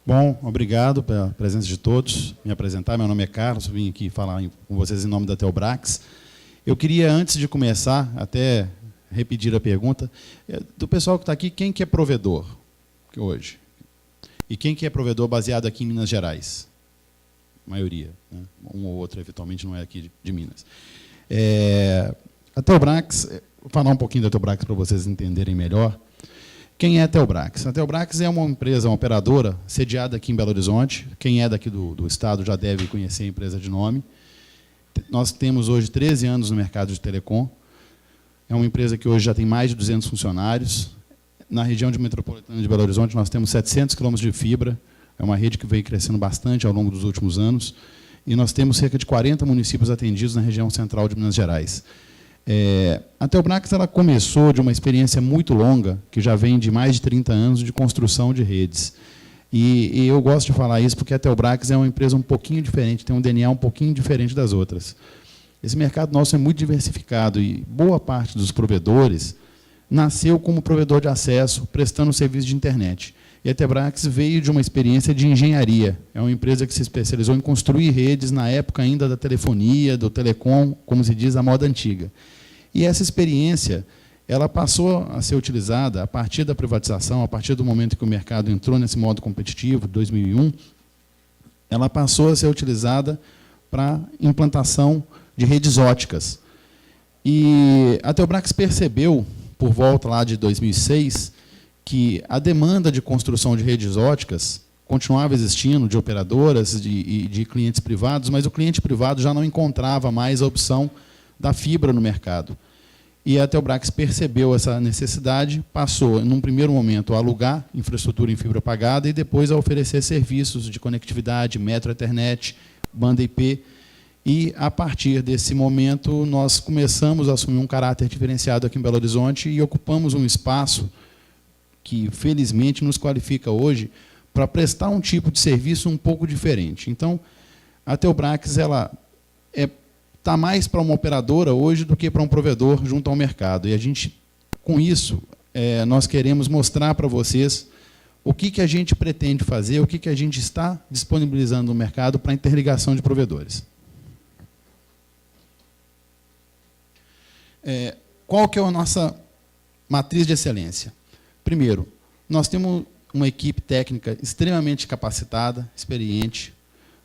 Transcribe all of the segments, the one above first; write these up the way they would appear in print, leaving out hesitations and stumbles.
Bom, obrigado pela presença de todos. Me apresentar, meu nome é Carlos, vim aqui falar com vocês em nome da Telbrax. Eu queria, antes de começar, até repetir a pergunta, do pessoal que está aqui, quem que é provedor hoje? E quem que é provedor baseado aqui em Minas Gerais? A maioria, né? Um ou outro, eventualmente, não é aqui de Minas. A Telbrax, vou falar um pouquinho da Telbrax para vocês entenderem melhor. Quem é a Telbrax? A Telbrax é uma empresa, uma operadora, sediada aqui em Belo Horizonte. Quem é daqui do estado já deve conhecer a empresa de nome. Nós temos hoje 13 anos no mercado de telecom. É uma empresa que hoje já tem mais de 200 funcionários. Na região metropolitana de Belo Horizonte, nós temos 700 quilômetros de fibra. É uma rede que veio crescendo bastante ao longo dos últimos anos. E nós temos cerca de 40 municípios atendidos na região central de Minas Gerais. A Telbrax ela começou de uma experiência muito longa, que já vem de mais de 30 anos de construção de redes. E eu gosto de falar isso porque a Telbrax é uma empresa um pouquinho diferente, tem um DNA um pouquinho diferente das outras. Esse mercado nosso é muito diversificado e boa parte dos provedores nasceu como provedor de acesso, prestando serviço de internet. E a Telbrax veio de uma experiência de engenharia. É uma empresa que se especializou em construir redes na época ainda da telefonia, do telecom, como se diz, a moda antiga. E essa experiência ela passou a ser utilizada a partir da privatização, a partir do momento que o mercado entrou nesse modo competitivo, 2001, ela passou a ser utilizada para implantação de redes óticas. E a Telbrax percebeu, por volta lá de 2006, que a demanda de construção de redes óticas continuava existindo, de operadoras e de clientes privados, mas o cliente privado já não encontrava mais a opção da fibra no mercado. E a Telbrax percebeu essa necessidade, passou, num primeiro momento, a alugar infraestrutura em fibra pagada e depois a oferecer serviços de conectividade, metro Ethernet, banda IP. E, a partir desse momento, nós começamos a assumir um caráter diferenciado aqui em Belo Horizonte e ocupamos um espaço que, felizmente, nos qualifica hoje para prestar um tipo de serviço um pouco diferente. Então, a Telbrax está mais para uma operadora hoje do que para um provedor junto ao mercado. E a gente, com isso, nós queremos mostrar para vocês o que a gente pretende fazer, o que a gente está disponibilizando no mercado para interligação de provedores. Qual que é a nossa matriz de excelência? Primeiro, nós temos uma equipe técnica extremamente capacitada, experiente.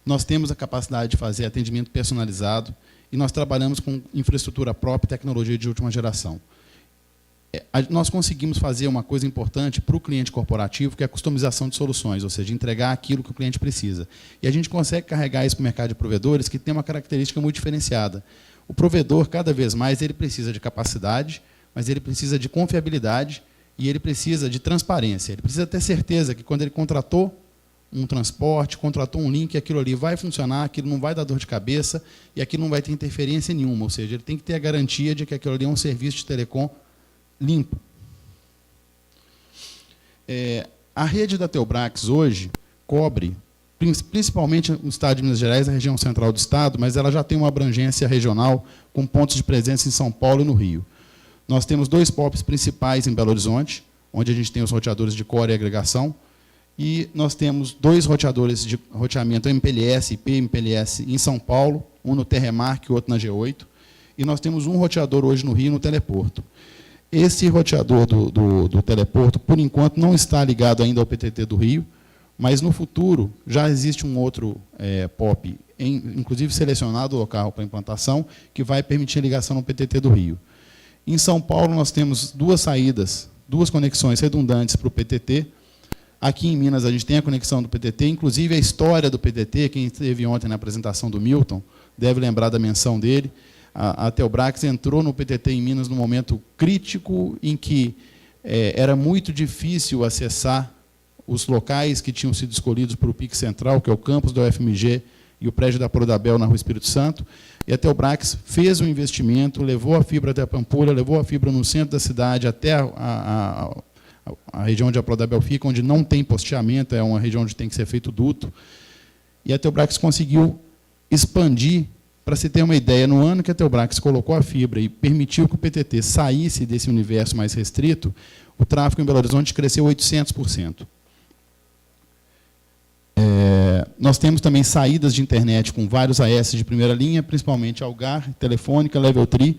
Nós temos a capacidade de fazer atendimento personalizado e nós trabalhamos com infraestrutura própria e tecnologia de última geração. Nós conseguimos fazer uma coisa importante para o cliente corporativo, que é a customização de soluções, ou seja, entregar aquilo que o cliente precisa. E a gente consegue carregar isso para o mercado de provedores, que tem uma característica muito diferenciada. O provedor, cada vez mais, ele precisa de capacidade, mas ele precisa de confiabilidade e ele precisa de transparência. Ele precisa ter certeza que, quando ele contratou um transporte, contratou um link, aquilo ali vai funcionar, aquilo não vai dar dor de cabeça e aquilo não vai ter interferência nenhuma. Ou seja, ele tem que ter a garantia de que aquilo ali é um serviço de telecom limpo. A rede da Telbrax hoje cobre principalmente o estado de Minas Gerais, a região central do estado, mas ela já tem uma abrangência regional com pontos de presença em São Paulo e no Rio. Nós temos 2 POPs principais em Belo Horizonte, onde a gente tem os roteadores de core e agregação, e nós temos 2 roteadores de roteamento MPLS e PMPLS em São Paulo, um no Terremark e outro na G8, e nós temos um roteador hoje no Rio, no Teleporto. Esse roteador do Teleporto, por enquanto, não está ligado ainda ao PTT do Rio, mas, no futuro, já existe um outro POP, inclusive selecionado local para implantação, que vai permitir a ligação no PTT do Rio. Em São Paulo, nós temos 2 saídas, 2 conexões redundantes para o PTT. Aqui em Minas, a gente tem a conexão do PTT, inclusive a história do PTT, quem esteve ontem na apresentação do Milton, deve lembrar da menção dele. A Telbrax entrou no PTT em Minas num momento crítico, em que era muito difícil acessar os locais que tinham sido escolhidos para o PIC Central, que é o campus da UFMG e o prédio da Prodabel na Rua Espírito Santo, e a Telbrax fez um investimento, levou a fibra até a Pampulha, levou a fibra no centro da cidade, até a região onde a Prodabel fica, onde não tem posteamento, é uma região onde tem que ser feito duto, e a Telbrax conseguiu expandir. Para se ter uma ideia, no ano que a Telbrax colocou a fibra e permitiu que o PTT saísse desse universo mais restrito, o tráfego em Belo Horizonte cresceu 800%. Nós temos também saídas de internet com vários AS de primeira linha, principalmente Algar, Telefônica, Level 3.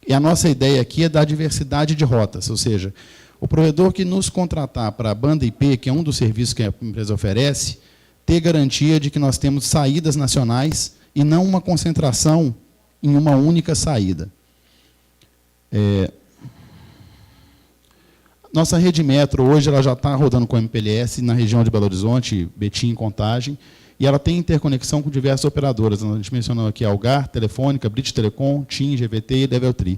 E a nossa ideia aqui é dar diversidade de rotas, ou seja, o provedor que nos contratar para a banda IP, que é um dos serviços que a empresa oferece, ter garantia de que nós temos saídas nacionais e não uma concentração em uma única saída. Nossa rede metro, hoje, ela já está rodando com MPLS na região de Belo Horizonte, Betim, Contagem, e ela tem interconexão com diversas operadoras. A gente mencionou aqui Algar, Telefônica, British Telecom, TIM, GVT e Level 3.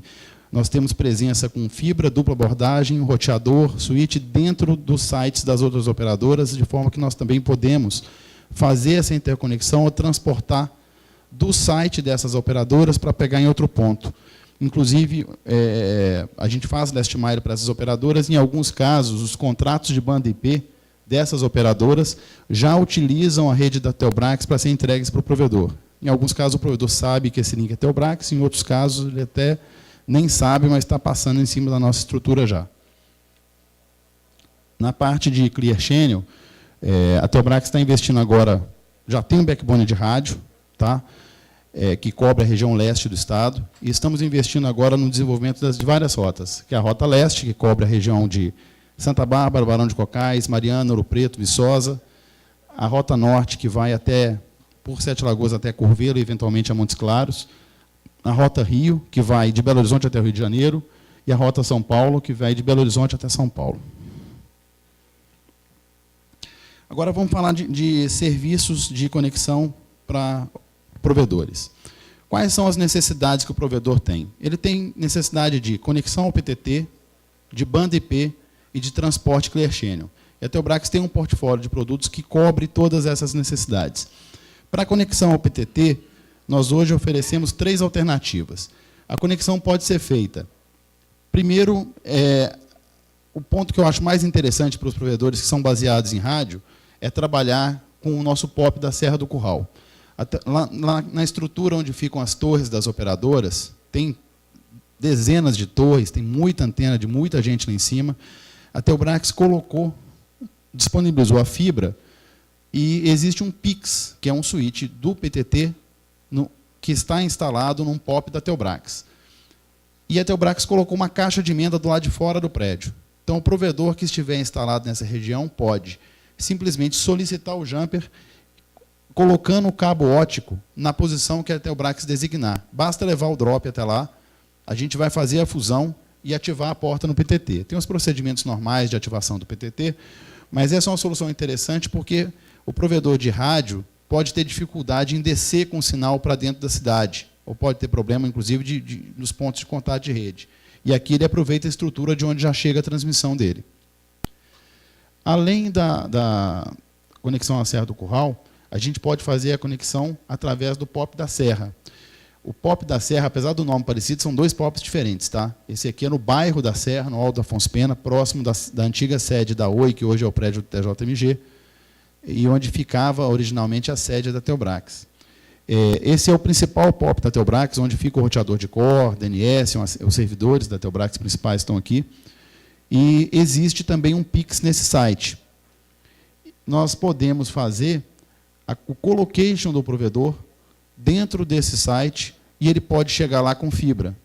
Nós temos presença com fibra, dupla abordagem, roteador, switch dentro dos sites das outras operadoras, de forma que nós também podemos fazer essa interconexão ou transportar do site dessas operadoras para pegar em outro ponto. Inclusive, a gente faz last mile para essas operadoras. Em alguns casos, os contratos de banda IP dessas operadoras já utilizam a rede da Telbrax para ser entregues para o provedor. Em alguns casos, o provedor sabe que esse link é Telbrax, em outros casos, ele até nem sabe, mas está passando em cima da nossa estrutura já. Na parte de Clear Channel, a Telbrax está investindo agora, já tem um backbone de rádio, tá? Que cobre a região leste do estado, e estamos investindo agora no desenvolvimento de várias rotas, que é a Rota Leste, que cobre a região de Santa Bárbara, Barão de Cocais, Mariana, Ouro Preto, Viçosa, a Rota Norte, que vai por Sete Lagoas até Curvelo e, eventualmente, a Montes Claros, a Rota Rio, que vai de Belo Horizonte até o Rio de Janeiro, e a Rota São Paulo, que vai de Belo Horizonte até São Paulo. Agora vamos falar de serviços de conexão para provedores. Quais são as necessidades que o provedor tem? Ele tem necessidade de conexão ao PTT, de banda IP e de transporte Clear Channel. E a Telbrax tem um portfólio de produtos que cobre todas essas necessidades. Para a conexão ao PTT, nós hoje oferecemos 3 alternativas. A conexão pode ser feita. Primeiro, o ponto que eu acho mais interessante para os provedores que são baseados em rádio é trabalhar com o nosso POP da Serra do Curral. Lá na estrutura onde ficam as torres das operadoras, tem dezenas de torres, tem muita antena de muita gente lá em cima. A Telbrax disponibilizou a fibra, e existe um PIX, que é um switch do PTT, que está instalado num POP da Telbrax. E a Telbrax colocou uma caixa de emenda do lado de fora do prédio. Então, o provedor que estiver instalado nessa região pode simplesmente solicitar o jumper, colocando o cabo óptico na posição que a Telbrax designar. Basta levar o drop até lá, a gente vai fazer a fusão e ativar a porta no PTT. Tem os procedimentos normais de ativação do PTT, mas essa é uma solução interessante porque o provedor de rádio pode ter dificuldade em descer com o sinal para dentro da cidade, ou pode ter problema, inclusive, nos pontos de contato de rede. E aqui ele aproveita a estrutura de onde já chega a transmissão dele. Além da conexão à Serra do Curral, a gente pode fazer a conexão através do POP da Serra. O POP da Serra, apesar do nome parecido, são 2 POPs diferentes. Tá? Esse aqui é no bairro da Serra, no Alto Afonso Pena, próximo da antiga sede da Oi, que hoje é o prédio do TJMG, e onde ficava originalmente a sede da Telbrax. Esse é o principal POP da Telbrax, onde fica o roteador de core, DNS, os servidores da Telbrax principais estão aqui. E existe também um PIX nesse site. Nós podemos fazer o colocation do provedor dentro desse site e ele pode chegar lá com fibra.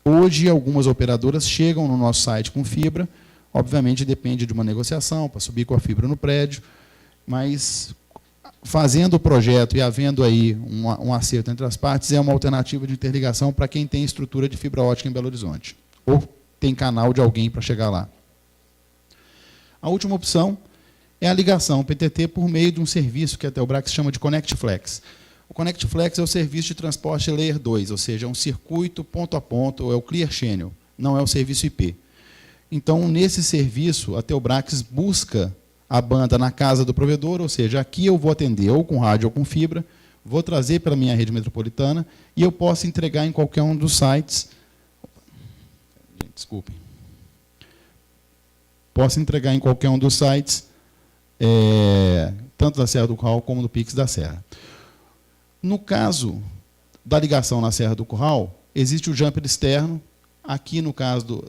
Hoje, algumas operadoras chegam no nosso site com fibra, obviamente depende de uma negociação para subir com a fibra no prédio, mas fazendo o projeto e havendo aí um acerto entre as partes, é uma alternativa de interligação para quem tem estrutura de fibra ótica em Belo Horizonte, ou tem canal de alguém para chegar lá. A última opção é a ligação PTT por meio de um serviço que a Telbrax chama de Connect Flex. O Connect Flex é o serviço de transporte Layer 2, ou seja, é um circuito ponto a ponto, ou é o Clear Channel, não é o serviço IP. Então, nesse serviço, a Telbrax busca a banda na casa do provedor, ou seja, aqui eu vou atender ou com rádio ou com fibra, vou trazer pela minha rede metropolitana e eu posso entregar em qualquer um dos sites. Desculpem. Posso entregar em qualquer um dos sites, tanto da Serra do Curral como do PIX da Serra. No caso da ligação na Serra do Curral, existe o jumper externo. Aqui, no caso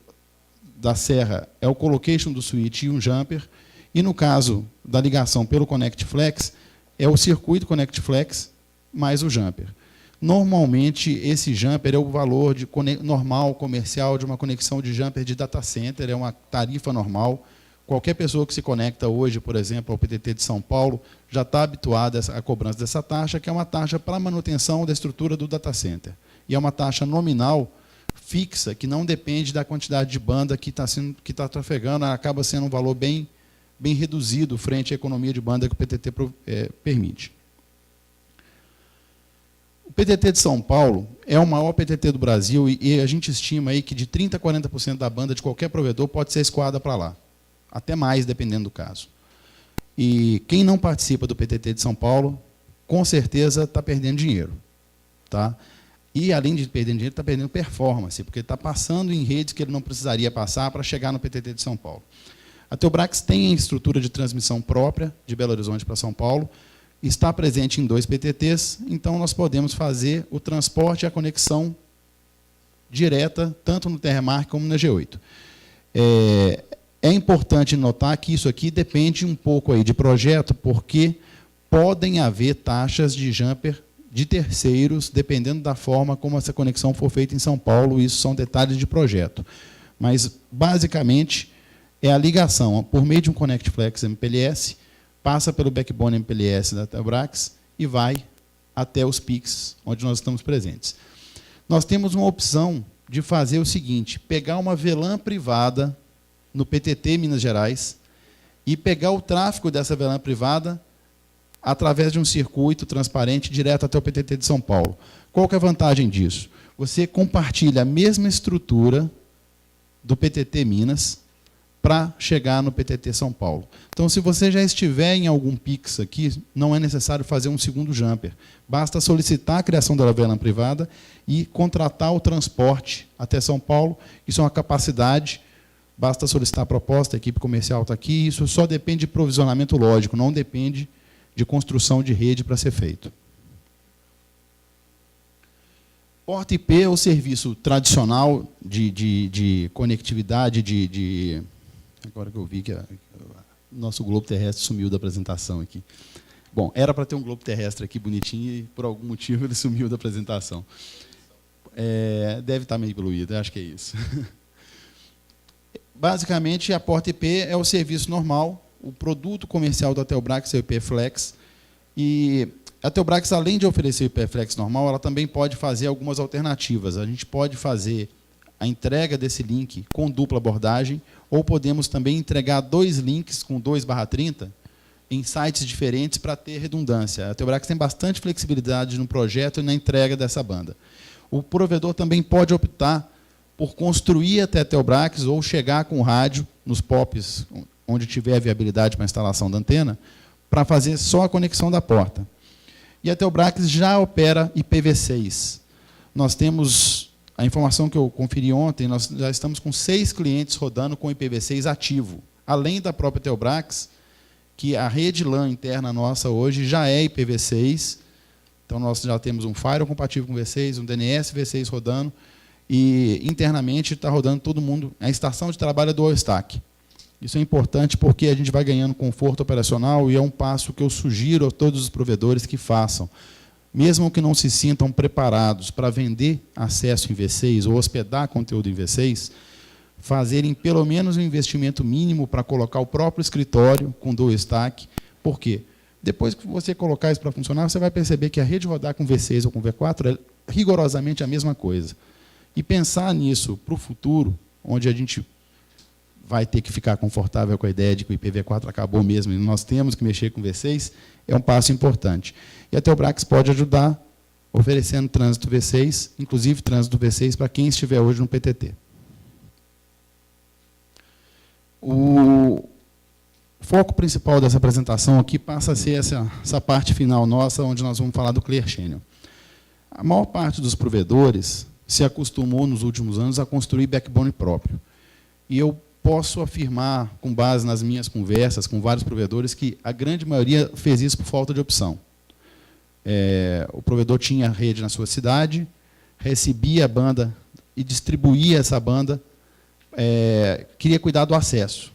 da Serra, é o colocation do switch e um jumper. E no caso da ligação pelo Connect Flex, é o circuito Connect Flex mais o jumper. Normalmente, esse jumper é o valor normal, comercial, de uma conexão de jumper de data center, é uma tarifa normal. Qualquer pessoa que se conecta hoje, por exemplo, ao PTT de São Paulo, já está habituada à cobrança dessa taxa, que é uma taxa para manutenção da estrutura do data center. E é uma taxa nominal fixa, que não depende da quantidade de banda que está trafegando, acaba sendo um valor bem reduzido frente à economia de banda que o PTT permite. O PTT de São Paulo é o maior PTT do Brasil e a gente estima aí que de 30% a 40% da banda de qualquer provedor pode ser escoada para lá. Até mais, dependendo do caso. E quem não participa do PTT de São Paulo, com certeza está perdendo dinheiro. Tá? E, além de perder dinheiro, está perdendo performance, porque está passando em redes que ele não precisaria passar para chegar no PTT de São Paulo. A Telbrax tem a estrutura de transmissão própria de Belo Horizonte para São Paulo, está presente em 2 PTTs, então nós podemos fazer o transporte e a conexão direta, tanto no Terremark como na G8. É importante notar que isso aqui depende um pouco aí de projeto, porque podem haver taxas de jumper de terceiros, dependendo da forma como essa conexão for feita em São Paulo, isso são detalhes de projeto. Mas, basicamente, é a ligação por meio de um Connect Flex MPLS, passa pelo backbone MPLS da Telbrax e vai até os PICs, onde nós estamos presentes. Nós temos uma opção de fazer o seguinte, pegar uma VLAN privada no PTT Minas Gerais e pegar o tráfego dessa VLAN privada através de um circuito transparente direto até o PTT de São Paulo. Qual que é a vantagem disso? Você compartilha a mesma estrutura do PTT Minas para chegar no PTT São Paulo. Então, se você já estiver em algum PIX aqui, não é necessário fazer um segundo jumper. Basta solicitar a criação da VLAN privada e contratar o transporte até São Paulo. Isso é uma capacidade. Basta solicitar a proposta, a equipe comercial está aqui. Isso só depende de provisionamento lógico, não depende de construção de rede para ser feito. Porta IP é o serviço tradicional de conectividade, agora que eu vi que o nosso globo terrestre sumiu da apresentação aqui. Bom, era para ter um globo terrestre aqui bonitinho e, por algum motivo, ele sumiu da apresentação. Deve estar meio poluído, acho que é isso. Basicamente, a Porta IP é o serviço normal, o produto comercial da Telbrax é o IP Flex. E a Telbrax, além de oferecer o IP Flex normal, ela também pode fazer algumas alternativas. A gente pode fazer a entrega desse link com dupla abordagem, ou podemos também entregar 2 links com 2/30 em sites diferentes para ter redundância. A Telbrax tem bastante flexibilidade no projeto e na entrega dessa banda. O provedor também pode optar por construir até a Telbrax ou chegar com o rádio nos POPs, onde tiver viabilidade para a instalação da antena, para fazer só a conexão da porta. E a Telbrax já opera IPv6. Nós temos, a informação que eu conferi ontem, nós já estamos com 6 clientes rodando com IPv6 ativo. Além da própria Telbrax, que a rede LAN interna nossa hoje já é IPv6. Então, nós já temos um firewall compatível com V6, um DNS V6 rodando, e internamente está rodando todo mundo. A estação de trabalho é dual stack. Isso é importante porque a gente vai ganhando conforto operacional e é um passo que eu sugiro a todos os provedores que façam. Mesmo que não se sintam preparados para vender acesso em V6 ou hospedar conteúdo em V6, fazerem pelo menos um investimento mínimo para colocar o próprio escritório com dual stack. Por quê? Depois que você colocar isso para funcionar, você vai perceber que a rede rodar com V6 ou com V4 é rigorosamente a mesma coisa. E pensar nisso para o futuro, onde a gente vai ter que ficar confortável com a ideia de que o IPv4 acabou mesmo e nós temos que mexer com V6, é um passo importante. E a Telbrax pode ajudar oferecendo trânsito V6, inclusive trânsito V6 para quem estiver hoje no PTT. O foco principal dessa apresentação aqui passa a ser essa parte final nossa, onde nós vamos falar do Clear Channel. A maior parte dos provedores se acostumou nos últimos anos a construir backbone próprio. E eu posso afirmar, com base nas minhas conversas com vários provedores, que a grande maioria fez isso por falta de opção. O provedor tinha rede na sua cidade, recebia a banda e distribuía essa banda, queria cuidar do acesso.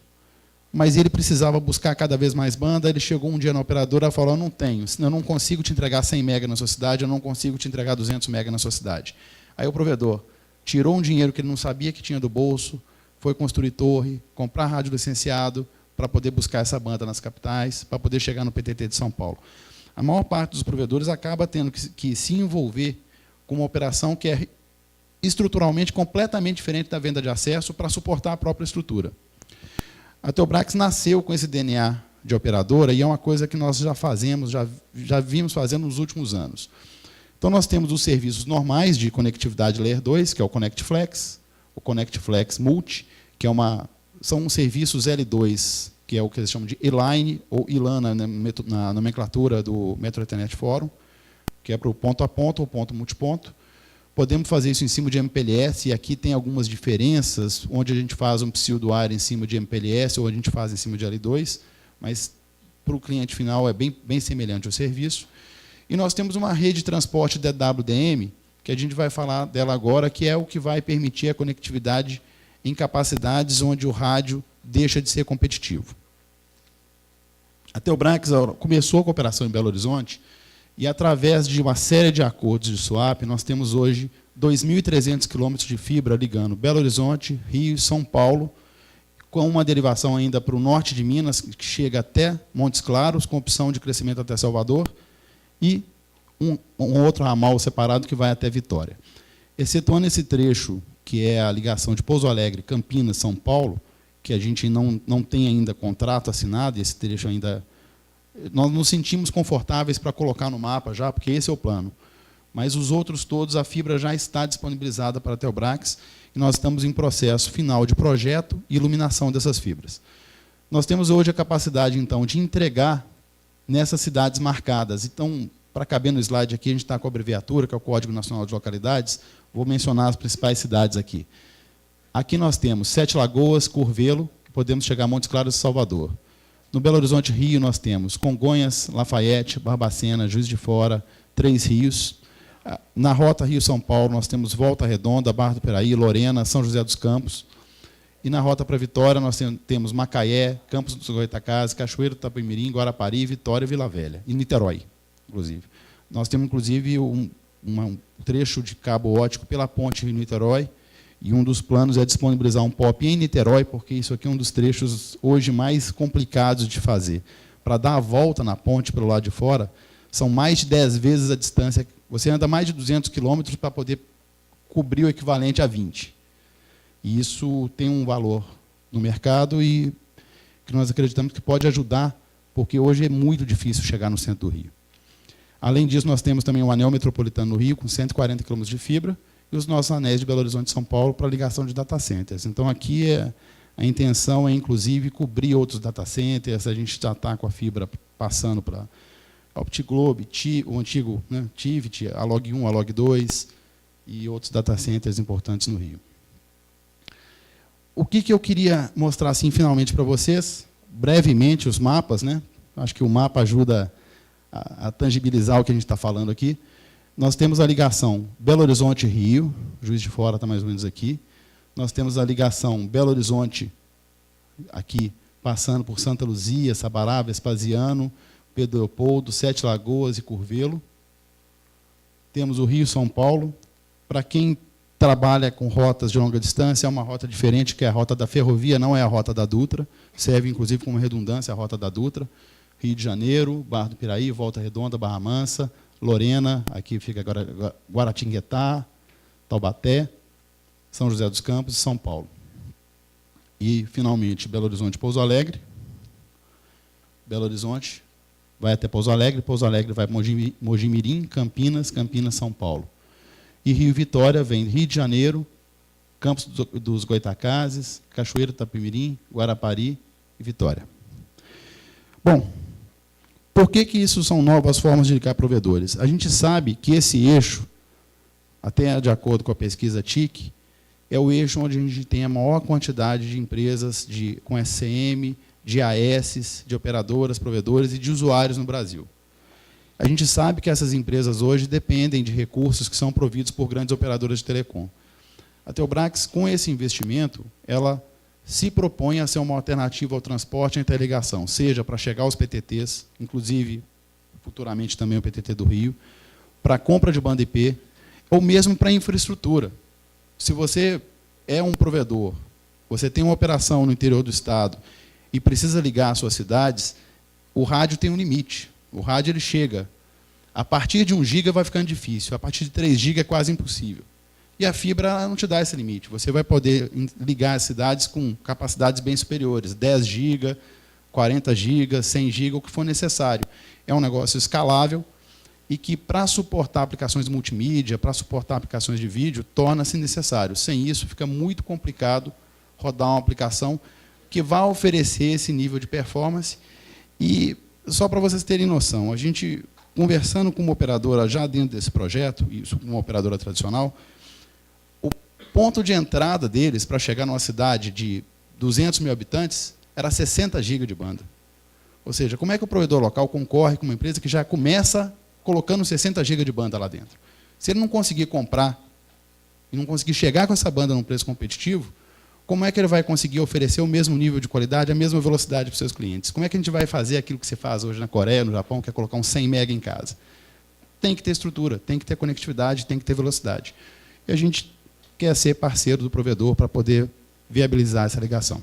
mas ele precisava buscar cada vez mais banda. Ele chegou um dia na operadora e falou: eu não tenho, eu não consigo te entregar 100 mega na sua cidade, eu não consigo te entregar 200 mega na sua cidade. Aí o provedor tirou um dinheiro que ele não sabia que tinha do bolso, foi construir torre, comprar rádio licenciado para poder buscar essa banda nas capitais, para poder chegar no PTT de São Paulo. A maior parte dos provedores acaba tendo que se envolver com uma operação que é estruturalmente completamente diferente da venda de acesso para suportar a própria estrutura. A Telbrax nasceu com esse DNA de operadora e é uma coisa que nós já fazemos, já vimos fazendo nos últimos anos. Então, nós temos os serviços normais de conectividade Layer 2, que é o Connect Flex, o Connect Flex Multi, que são serviços L2, que é o que eles chamam de E-Line ou ILAN na nomenclatura do Metro Ethernet Forum, que é para o ponto a ponto ou ponto multiponto. Podemos fazer isso em cima de MPLS, e aqui tem algumas diferenças, onde a gente faz um pseudo-wire em cima de MPLS, ou a gente faz em cima de L2, mas para o cliente final é bem semelhante ao serviço. E nós temos uma rede de transporte DWDM, que a gente vai falar dela agora, que é o que vai permitir a conectividade em capacidades onde o rádio deixa de ser competitivo. A Telbrax começou a cooperação em Belo Horizonte, e, através de uma série de acordos de swap, nós temos hoje 2.300 quilômetros de fibra ligando Belo Horizonte, Rio e São Paulo, com uma derivação ainda para o norte de Minas, que chega até Montes Claros, com opção de crescimento até Salvador, e um outro ramal separado que vai até Vitória. Excetuando esse trecho, que é a ligação de Pouso Alegre, Campinas, São Paulo, que a gente não tem ainda contrato assinado, e esse trecho ainda... Nós nos sentimos confortáveis para colocar no mapa já, porque esse é o plano. Mas os outros todos, a fibra já está disponibilizada para a Telbrax, e nós estamos em processo final de projeto e iluminação dessas fibras. Nós temos hoje a capacidade, então, de entregar nessas cidades marcadas. Então, para caber no slide aqui, a gente está com a abreviatura, que é o Código Nacional de Localidades. Vou mencionar as principais cidades aqui. Aqui nós temos Sete Lagoas, Curvelo, que podemos chegar a Montes Claros e Salvador. No Belo Horizonte, Rio, nós temos Congonhas, Lafayette, Barbacena, Juiz de Fora, Três Rios. Na rota Rio-São Paulo, nós temos Volta Redonda, Barra do Piraí, Lorena, São José dos Campos. E na rota para Vitória, nós temos Macaé, Campos dos Goytacazes, Cachoeiro do Itapemirim, Guarapari, Vitória e Vila Velha. E Niterói, inclusive. Nós temos, inclusive, um trecho de cabo óptico pela ponte Rio-Niterói, e um dos planos é disponibilizar um POP em Niterói, porque isso aqui é um dos trechos hoje mais complicados de fazer. Para dar a volta na ponte pelo lado de fora, são mais de 10 vezes a distância. Você anda mais de 200 quilômetros para poder cobrir o equivalente a 20. E isso tem um valor no mercado e que nós acreditamos que pode ajudar, porque hoje é muito difícil chegar no centro do Rio. Além disso, nós temos também o anel metropolitano no Rio, com 140 quilômetros de fibra, e os nossos anéis de Belo Horizonte e São Paulo para ligação de data centers. Então, aqui a intenção é, inclusive, cobrir outros data centers. A gente já está com a fibra passando para OptiGlobe, o antigo, né, Tivit, a Log 1, a Log 2 e outros data centers importantes no Rio. O que eu queria mostrar assim, finalmente para vocês? Brevemente, os mapas, né? Acho que o mapa ajuda a tangibilizar o que a gente está falando aqui. Nós temos a ligação Belo Horizonte-Rio, Juiz de Fora está mais ou menos aqui. Nós temos a ligação Belo Horizonte, aqui, passando por Santa Luzia, Sabará, Vespasiano, Pedro Leopoldo, Sete Lagoas e Curvelo. Temos o Rio-São Paulo. Para quem trabalha com rotas de longa distância, é uma rota diferente, que é a rota da ferrovia, não é a rota da Dutra. Serve, inclusive, como redundância a rota da Dutra. Rio de Janeiro, Barra do Piraí, Volta Redonda, Barra Mansa, Lorena, aqui fica Guaratinguetá, Taubaté, São José dos Campos e São Paulo. E, finalmente, Belo Horizonte e Pouso Alegre. Belo Horizonte vai até Pouso Alegre vai para Mojimirim, Campinas, São Paulo. E Rio Vitória vem Rio de Janeiro, Campos dos Goytacazes, Cachoeiro do Itapemirim, Guarapari e Vitória. Bom, por que isso são novas formas de ligar provedores? A gente sabe que esse eixo, até de acordo com a pesquisa TIC, é o eixo onde a gente tem a maior quantidade de empresas com SCM, de AS, de operadoras, provedores e de usuários no Brasil. A gente sabe que essas empresas hoje dependem de recursos que são providos por grandes operadoras de telecom. A Telbrax, com esse investimento, ela se propõe a ser uma alternativa ao transporte e à interligação, seja para chegar aos PTTs, inclusive, futuramente também o PTT do Rio, para a compra de banda IP, ou mesmo para a infraestrutura. Se você é um provedor, você tem uma operação no interior do estado e precisa ligar às suas cidades, o rádio tem um limite. O rádio ele chega. A partir de 1 GB vai ficando difícil, a partir de 3 GB é quase impossível. E a fibra ela não te dá esse limite. Você vai poder ligar as cidades com capacidades bem superiores, 10 GB, 40 GB, 100 GB, o que for necessário. É um negócio escalável e que, para suportar aplicações multimídia, para suportar aplicações de vídeo, torna-se necessário. Sem isso, fica muito complicado rodar uma aplicação que vai oferecer esse nível de performance. E, só para vocês terem noção, a gente, conversando com uma operadora já dentro desse projeto, isso com uma operadora tradicional, o ponto de entrada deles para chegar numa cidade de 200 mil habitantes era 60 GB de banda. Ou seja, como é que o provedor local concorre com uma empresa que já começa colocando 60 GB de banda lá dentro? Se ele não conseguir comprar e não conseguir chegar com essa banda num preço competitivo, como é que ele vai conseguir oferecer o mesmo nível de qualidade, a mesma velocidade para os seus clientes? Como é que a gente vai fazer aquilo que se faz hoje na Coreia, no Japão, que é colocar um 100 MB em casa? Tem que ter estrutura, tem que ter conectividade, tem que ter velocidade. E a gente quer ser parceiro do provedor para poder viabilizar essa ligação.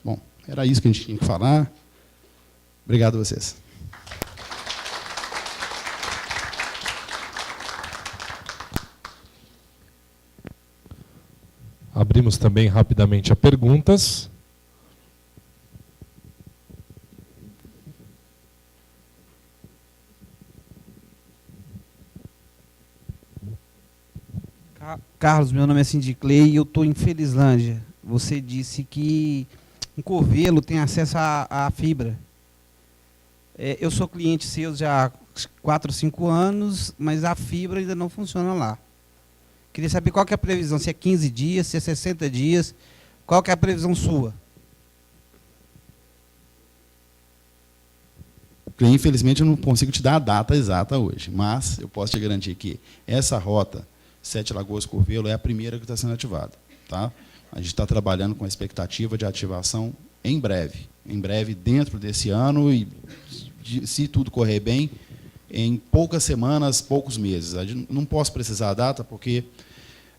Bom, era isso que a gente tinha que falar. Obrigado a vocês. Abrimos também rapidamente a perguntas. Carlos, meu nome é Cindy Clay e eu estou em Felizlândia. Você disse que em Curvelo tem acesso à fibra. Eu sou cliente seu já há 4 ou 5 anos, mas a fibra ainda não funciona lá. Queria saber qual que é a previsão, se é 15 dias, se é 60 dias, qual que é a previsão sua? Infelizmente, eu não consigo te dar a data exata hoje, mas eu posso te garantir que essa rota, Sete Lagoas Curvelo, é a primeira que está sendo ativada. Tá? A gente está trabalhando com a expectativa de ativação em breve, dentro desse ano, e se tudo correr bem, em poucas semanas, poucos meses. Não posso precisar a data, porque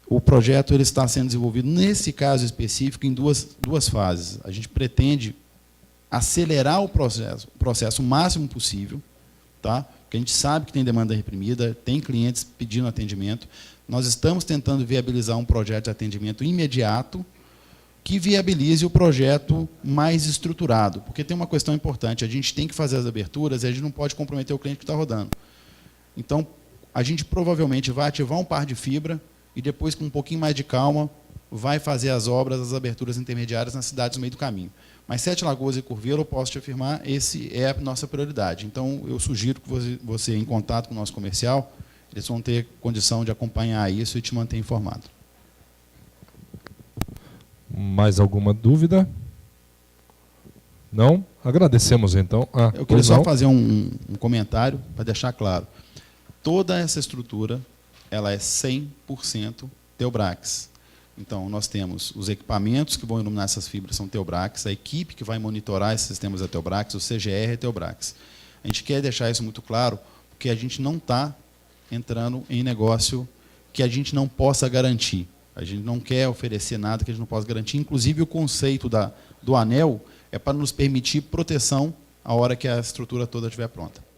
o projeto ele está sendo desenvolvido, nesse caso específico, em duas fases. A gente pretende acelerar o processo o máximo possível, tá? Porque a gente sabe que tem demanda reprimida, tem clientes pedindo atendimento. Nós estamos tentando viabilizar um projeto de atendimento imediato que viabilize o projeto mais estruturado, porque tem uma questão importante, a gente tem que fazer as aberturas e a gente não pode comprometer o cliente que está rodando. Então, a gente provavelmente vai ativar um par de fibra e depois, com um pouquinho mais de calma, vai fazer as obras, as aberturas intermediárias nas cidades no meio do caminho. Mas Sete Lagoas e Curvelo, eu posso te afirmar, esse é a nossa prioridade. Então, eu sugiro que você, em contato com o nosso comercial, eles vão ter condição de acompanhar isso e te manter informado. Mais alguma dúvida? Não? Agradecemos, então. Eu queria só fazer um comentário para deixar claro. Toda essa estrutura ela é 100% Teobrax. Então, nós temos os equipamentos que vão iluminar essas fibras, são Teobrax, a equipe que vai monitorar esses sistemas é Teobrax, o CGR é Teobrax. A gente quer deixar isso muito claro, porque a gente não está entrando em negócio que a gente não possa garantir. A gente não quer oferecer nada que a gente não possa garantir. Inclusive, o conceito do anel é para nos permitir proteção a hora que a estrutura toda estiver pronta.